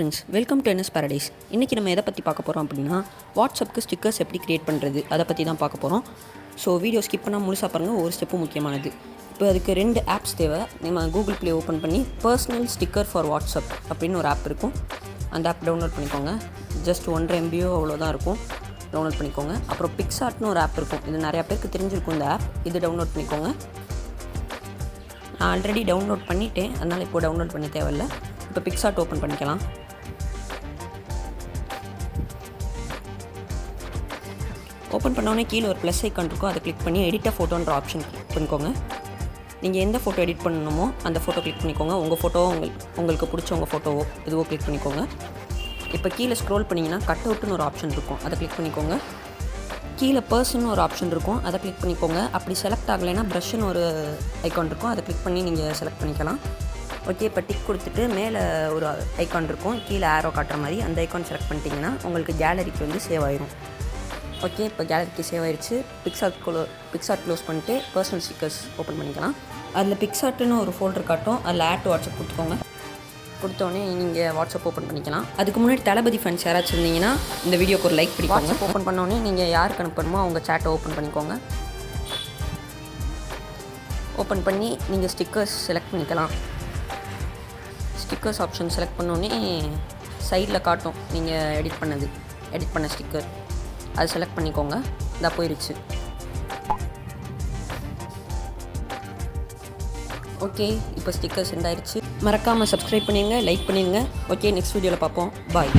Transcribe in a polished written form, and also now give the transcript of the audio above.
Friends, welcome to NS Paradise. இன்றைக்கி நம்ம எதை பற்றி பார்க்க போகிறோம் அப்படின்னா, வாட்ஸ்அப்புக்கு ஸ்டிக்கர்ஸ் எப்படி க்ரியேட் பண்ணுறது அதை பற்றி தான் பார்க்க போகிறோம். ஸோ வீடியோ ஸ்கிப் பண்ணால் முழுசாக பாருங்கள், ஒரு ஸ்டெப்பு முக்கியமானது. இப்போ அதுக்கு 2 ஆப்ஸ் தேவை. நம்ம கூகுள் ப்ளே ஓப்பன் பண்ணி பர்சனல் ஸ்டிக்கர் ஃபார் வாட்ஸ்அப் அப்படின்னு ஒரு ஆப் இருக்கும். அந்த ஆப் டவுன்லோட் பண்ணிக்கோங்க. ஜஸ்ட் 1.5 MB அவ்வளோதான் இருக்கும். டவுன்லோட் பண்ணிக்கோங்க. அப்புறம் பிக்சார்ட்னு ஒரு ஆப் இருக்கும். இது நிறையா பேருக்கு தெரிஞ்சிருக்கும் இந்த ஆப். இது டவுன்லோட் பண்ணிக்கோங்க. நான் ஆல்ரெடி டவுன்லோட் பண்ணிட்டேன், அதனால் இப்போ டவுன்லோட் பண்ண தேவையில்லை. இப்போ பிக்சார்ட் ஓப்பன் பண்ணிக்கலாம். ஓப்பன் பண்ணோன்னே கீழே ஒரு ப்ளஸ் ஐக்கான் இருக்கும். அதை கிளிக் பண்ணி எடிட் ஃபோட்டோன்ற ஆப்ஷன் கிளிக் பண்ணிக்கோங்க. நீங்கள் எந்த ஃபோட்டோ எடிட் பண்ணணுமோ அந்த ஃபோட்டோ கிளிக் பண்ணிக்கோங்க. உங்கள் ஃபோட்டோவோ உங்களுக்கு பிடிச்சவங்க ஃபோட்டோவோ இதுவோ கிளிக் பண்ணிக்கோங்க. இப்போ கீழே ஸ்க்ரோல் பண்ணிங்கன்னா கட் அவுட்னு ஒரு ஆப்ஷன் இருக்கும். அதை கிளிக் பண்ணிக்கோங்க. கீழே பர்சன் ஒரு ஆப்ஷன் இருக்கும். அதை கிளிக் பண்ணிக்கோங்க. அப்படி செலக்ட் ஆகலைன்னா ப்ரஷ்னு ஒரு ஐக்கான் இருக்கும். அதை கிளிக் பண்ணி நீங்கள் செலக்ட் பண்ணிக்கலாம். ஓகே, இப்போ டிக் கொடுத்துட்டு மேலே ஒரு ஐக்கான் இருக்கும், கீழே ஆரோ காட்டுற மாதிரி. அந்த ஐக்கான் செலக்ட் பண்ணிட்டீங்கன்னா உங்களுக்கு கேலரிக்கு வந்து சேவ் ஆயிரும். ஓகே, இப்போ கேலரிக்கு சேவ் ஆயிடுச்சு. பிக்சார்ட் க்ளோஸ் பண்ணிட்டு பர்சனல் ஸ்டிக்கர்ஸ் ஓப்பன் பண்ணிக்கலாம். அதில் பிக்சார்ட்னு ஒரு ஃபோல்டர் காட்டும். அதில் ஆட் டு வாட்ஸ்அப் கொடுத்துக்கோங்க. கொடுத்தோடனே நீங்கள் வாட்ஸ்அப் ஓப்பன் பண்ணிக்கலாம். அதுக்கு முன்னாடி தளபதி ஃபேன்ஸ் யாராச்சும் இருந்தீங்கன்னா இந்த வீடியோக்கு ஒரு லைக் பண்ணிக்கோங்க. வாட்ஸ்அப் ஓப்பன் பண்ணோடனே நீங்கள் யாருக்கு அனுப்பணுமோ அவங்க சேட்டை ஓப்பன் பண்ணிக்கோங்க. ஓப்பன் பண்ணி நீங்கள் ஸ்டிக்கர்ஸ் செலக்ட் பண்ணிக்கலாம். ஸ்டிக்கர்ஸ் ஆப்ஷன் செலக்ட் பண்ணோடனே சைடில் காட்டும் நீங்கள் எடிட் பண்ண ஸ்டிக்கர். அது செலக்ட் பண்ணிக்கோங்க. இதாக போயிடுச்சு. ஓகே, இப்போ ஸ்டிக்கர் சென்ட் ஆயிடுச்சு. மறக்காமல் சப்ஸ்கிரைப் பண்ணிடுங்க, லைக் பண்ணிடுங்க. ஓகே, நெக்ஸ்ட் வீடியோவில் பார்ப்போம். பாய்.